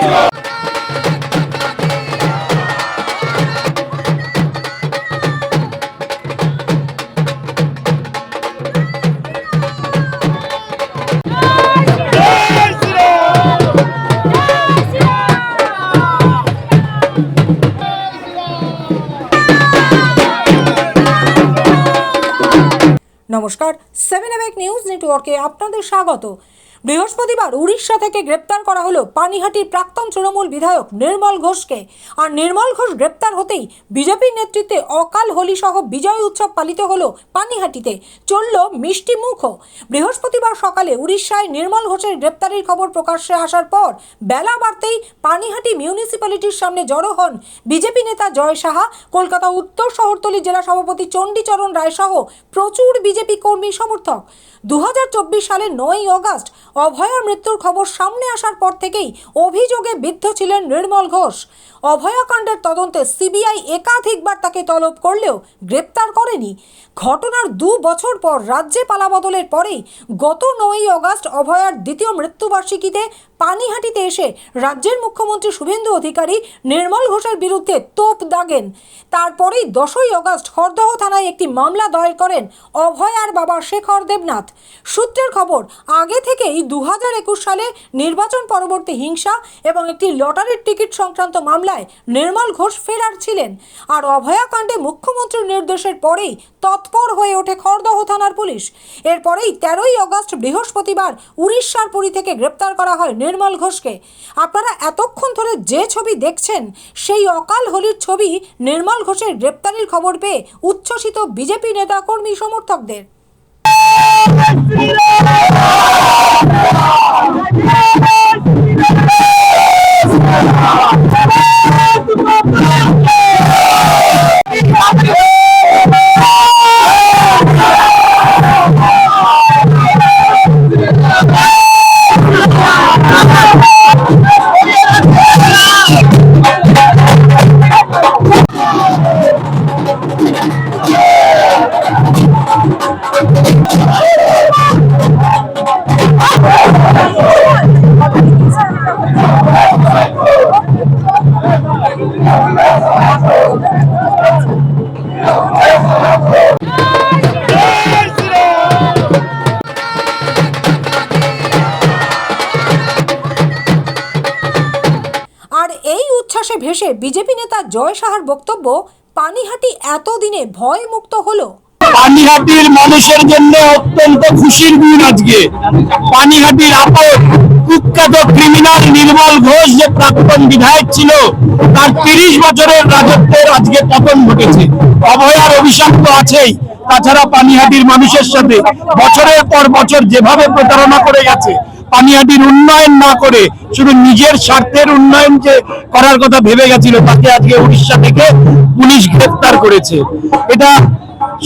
নমস্কার, 7 নিউজ নেটওয়ার্কে আপনাদের স্বাগত। বৃহস্পতিবার উড়িষ্যা থেকে গ্রেপ্তার করা হলো পানিহাটির প্রাক্তন তৃণমূল বিধায়ক নির্মল ঘোষকে। আর নির্মল ঘোষ গ্রেপ্তার হতেই বিজেপির নেতৃত্বে অকাল হোলি সহ বিজয় উৎসব পালিত হলো পানিহাটিতে। চলল মিষ্টি মুখও। বৃহস্পতিবার সকালে উড়িষ্যায় নির্মল ঘোষের গ্রেপ্তারির খবর প্রকাশ্যে আসার পর বেলা বাড়তেই পানিহাটি মিউনিসিপ্যালিটির সামনে জড়ো হন বিজেপি নেতা জয় সাহা, কলকাতা উত্তর শহরতলি জেলা সভাপতি চণ্ডীচরণ রায় সহ প্রচুর বিজেপি কর্মী সমর্থক। 2024 সালের 9 অগস্ট অভয়ার মৃত্যুর খবর সামনে আসার পর থেকেই অভিযোগে বিদ্ধ ছিলেন নির্মল ঘোষ। অভয়াকাণ্ডের তদন্তে সিবিআই একাধিকবার তাকে তলব করলেও গ্রেপ্তার করেনি। ঘটনার 2 বছর পর রাজ্যে পালাবদলের পরেই গত 9 অগস্ট অভয়ার দ্বিতীয় মৃত্যুবার্ষিকীতে পানিহাটিতে এসে রাজ্যের মুখ্যমন্ত্রী শুভেন্দু অধিকারী নির্মল ঘোষের বিরুদ্ধে তোপ দাগেন। তারপরেই 10 অগস্ট খড়দহ থানায় একটি মামলা দায়ের করেন অভয়ার বাবা শেখর দেবনাথ। সূত্রের খবর, আগে থেকেই 2021 সালে নির্বাচন পরবর্তী হিংসা এবং একটি লটারির টিকিট সংক্রান্ত মামলায় নির্মল ঘোষ ফেরার ছিলেন। আর অভয়াকাণ্ডে মুখ্যমন্ত্রীর নির্দেশের পরেই তৎপর হয়ে ওঠে খড়দহ থানার পুলিশ। এরপরেই 13 অগস্ট বৃহস্পতিবার উড়িষ্যার পুরী থেকে গ্রেপ্তার করা হয় নির্মল ঘোষকে। আপনারা এতক্ষণ ধরে যে ছবি দেখছেন সেই অকাল হোলির ছবি নির্মল ঘোষের গ্রেপ্তারির খবর পেয়ে উচ্ছ্বসিত বিজেপি নেতা কর্মী সমর্থকদের। আর এই উচ্ছ্বাসে ভেসে বিজেপি নেতা জয় সাহার বক্তব্য, পানিহাটি এতদিনে ভয় মুক্ত হলো। পানিহাটির মানুষের জন্য অত্যন্ত খুশির দিন আজকে। পানিহাটির আপদ কুখ্যাত ক্রিমিনাল নির্মল ঘোষ যে প্রাক্তন বিধায়ক ছিল, তার 30 বছরের রাজত্বের আজকে পতন ঘটেছে। অভয়ার অভিশাপ তো আছেই, তাছাড়া পানিহাটির মানুষের সাথে বছরের পর বছর যেভাবে প্রতারণা করে গেছে, পানিহাটির উন্নয়ন না করে শুধু নিজের স্বার্থের উন্নয়ন যে করার কথা ভেবে গেছিল, তাকে আজকে উড়িষ্যা থেকে পুলিশ গ্রেফতার করেছে। এটা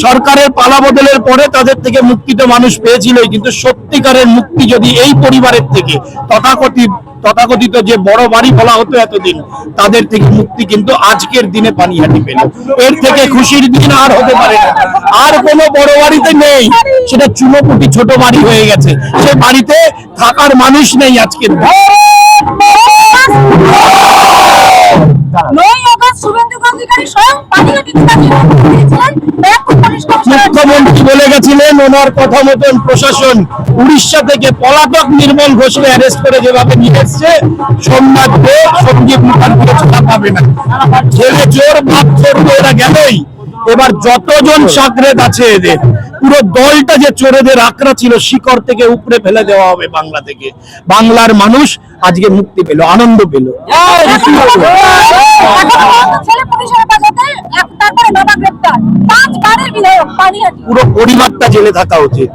সরকারের পালাবদলের পরে তাদের থেকে মুক্তি তো মানুষ পেয়েছিল, কিন্তু সত্যিকারের মুক্তি যদি এই পরিবারের থেকে তথাকথিত যে বড় বাড়ি বলা হতো এতদিন, তাদের থেকে মুক্তি কিন্তু আজকের দিনে পানিহাটি পেল। এর থেকে খুশির দিন আর হতে পারে না। আর কোনো বড় বাড়িতে নেই, সেটা চুনোপুটি ছোট বাড়ি হয়ে গেছে। সে বাড়িতে থাকার মানুষ নেই আজকের মুখ্যমন্ত্রী বলে গেছিলেন, ওনার কথা মতন প্রশাসন উড়িষ্যা থেকে পলাতক নির্মল ঘোষকে অ্যারেস্ট করে যেভাবে নিয়ে এসছে, সোমনাথ দেব, সঞ্জীব মুখার্জি ছাড়া পাবে না। ছেলে চোর বাপ চোর তো এরা গেলেই, এবার যতজন সাকরেদ আছে এদের পুরো দলটা যে চোরেদের আঁকড়া ছিল, শিকড় থেকে উপরে ফেলে দেওয়া হবে বাংলা থেকে। বাংলার মানুষ আজকে মুক্তি পেল, আনন্দ পেল। পুরো পরিবারটা জেলে থাকা উচিত,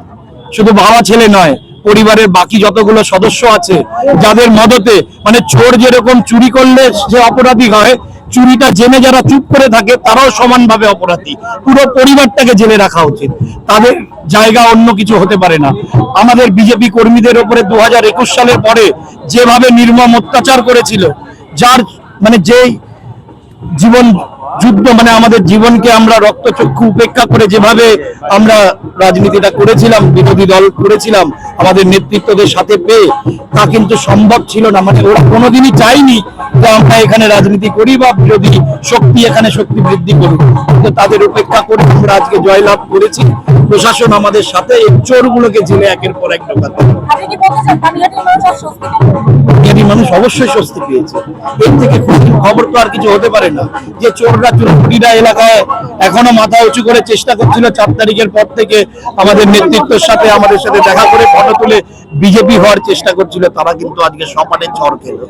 শুধু বাবা ছেলে নয়, পরিবারের বাকি যতগুলো সদস্য আছে যাদের মদতে, মানে চোর যেরকম চুরি করলে যে অপরাধী হয়, চুরিটা জেনে যারা চুপ করে থাকে তারাও সমানভাবে অপরাধী। পুরো পরিবারটাকে জেলে রাখা উচিত, তাদের জায়গা অন্য কিছু হতে পারে না। আমাদের বিজেপি কর্মীদের উপরে 2021 সালের পরে যেভাবে নির্মম অত্যাচার করেছিল, যার মানে যেই জীবন যুদ্ধ মানে আমাদের জীবনকে আমরা রক্তচক্ষু উপেক্ষা করে যেভাবে আমরা রাজনীতিটা করেছিলাম, বিরোধী দল করেছিলাম আমাদের নেতৃত্বদের সাথে পেয়ে, তা কিন্তু সম্ভব ছিল না। মানে ওরা কোনোদিনই চাইনি যে আমরা এখানে রাজনীতি করি বা বিরোধী শক্তি এখানে শক্তি বৃদ্ধি করুক, কিন্তু তাদের উপেক্ষা করে আমরা আজকে জয়লাভ করেছি। প্রশাসন আমাদের সাথে এই চোরগুলোকে জেলে একের পর এক ঢোকাতে, পানিহাটির মানুষ অবশ্যই স্বস্তি পেয়েছে। এর থেকে খুশির খবর তো আর কিছু হতে পারে না, যে চোররা চুরকুটিরা এলাকায় এখনো মাথা উঁচু করে চেষ্টা করছিল 4 তারিখের পর থেকে আমাদের নেতৃত্বের সাথে আমাদের সাথে দেখা করে ফটো তুলে বিজেপি হওয়ার চেষ্টা করছিল, তারা কিন্তু আজকে সপাটে চড় খেল।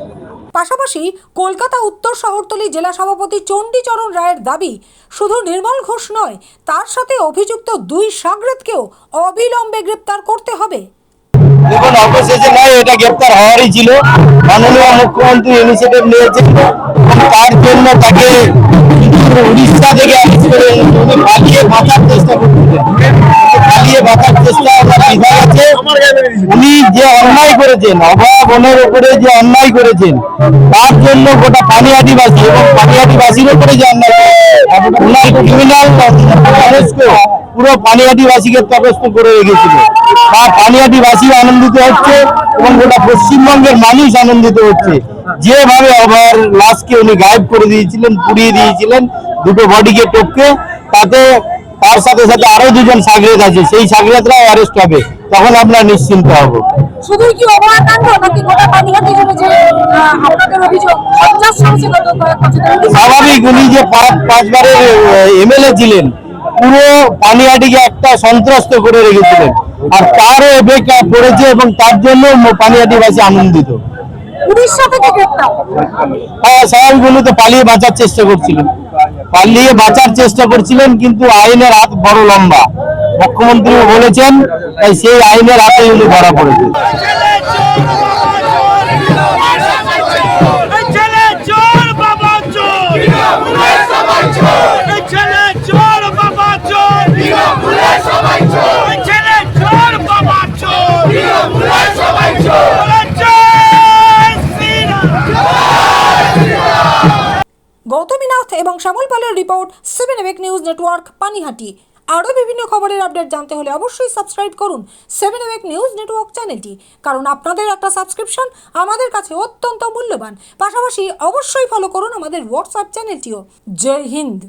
পাশাপাশি কলকাতা উত্তর শহরতলি জেলা সভাপতি চণ্ডীচরণ রায়ের দাবি, শুধু নির্মল ঘোষ নয়, তার সাথে অভিযুক্ত 2 সাগরেদকেও অবিলম্বে গ্রেপ্তার করতে হবে। দেখুন, অবশেষে নয়, এটা গ্রেপ্তার হওয়ারই ছিল। মাননীয় মুখ্যমন্ত্রী ইনিশিয়েটিভ নিয়েছেন এবং তার জন্য তাকে উড়িষ্যা থেকে অ্যারেস্ট করে উনি পালিয়ে বাঁচার চেষ্টা করছিলেন। পালিয়ে বাঁচার চেষ্টা বিধায় আছে। উনি যে অন্যায় করেছেন, অভয়া বনের উপরে যে অন্যায় করেছেন, তার জন্য গোটা পানিহাটিবাসী এবং পানিহাটিবাসীর উপরে যে অন্যায় ওনার ক্রিমিনাল মানুষকে পুরো পানিহাটিবাসীকে তটস্থ করে রেখেছিল। তা পানিহাটিবাসী আনন্দিত হচ্ছে এবং গোটা পশ্চিমবঙ্গের মানুষ আনন্দিত হচ্ছে। যেভাবে অভয়ার লাশকে উনি গায়েব করে দিয়েছিলেন, পুড়িয়ে দিয়েছিলেন, 2টো বডিকে টপকে, তাতে তার সাথে সাথে আরো 2জন সাগরেদ আছে, সেই সাগরেদরাও অ্যারেস্ট হবে, তখন আমরা নিশ্চিন্ত হব। শুধুই কি অভয়া কাণ্ড নাকি গোটা পানিহাটি জুড়ে যে আপনাদের অভিযোগ সন্ত্রাস সংসে গত কয়েক বছর ধরে? স্বাভাবিক, উনি যে 5 বারের এমএলএ ছিলেন, পুরো পানিহাটিকে একটা সন্ত্রস্ত করে রেখেছিলেন, আর তারও এফেক্ট পড়েছে এবং তার জন্য পানিহাটিবাসী আনন্দিত। উড়িষ্যা থেকে গ্রেপ্তার, হ্যাঁ, স্বাভাবিক, উনি তো পালিয়ে বাঁচার চেষ্টা করছিলেন, কিন্তু আইনের হাত বড় লম্বা, মুখ্যমন্ত্রীও বলেছেন, তাই সেই আইনের হাতে উনি ধরা পড়েছেন। গৌতমী নাথ এবং শ্যামল পালের রিপোর্ট, 7 এবেক নিউজ নেটওয়ার্ক, পানিহাটি। আরও বিভিন্ন খবরের আপডেট জানতে হলে অবশ্যই সাবস্ক্রাইব করুন 7 এবেক নিউজ নেটওয়ার্ক চ্যানেলটি, কারণ আপনাদের একটা সাবস্ক্রিপশন আমাদের কাছে অত্যন্ত মূল্যবান। পাশাপাশি অবশ্যই ফলো করুন আমাদের হোয়াটসঅ্যাপ চ্যানেলটিও। জয় হিন্দ।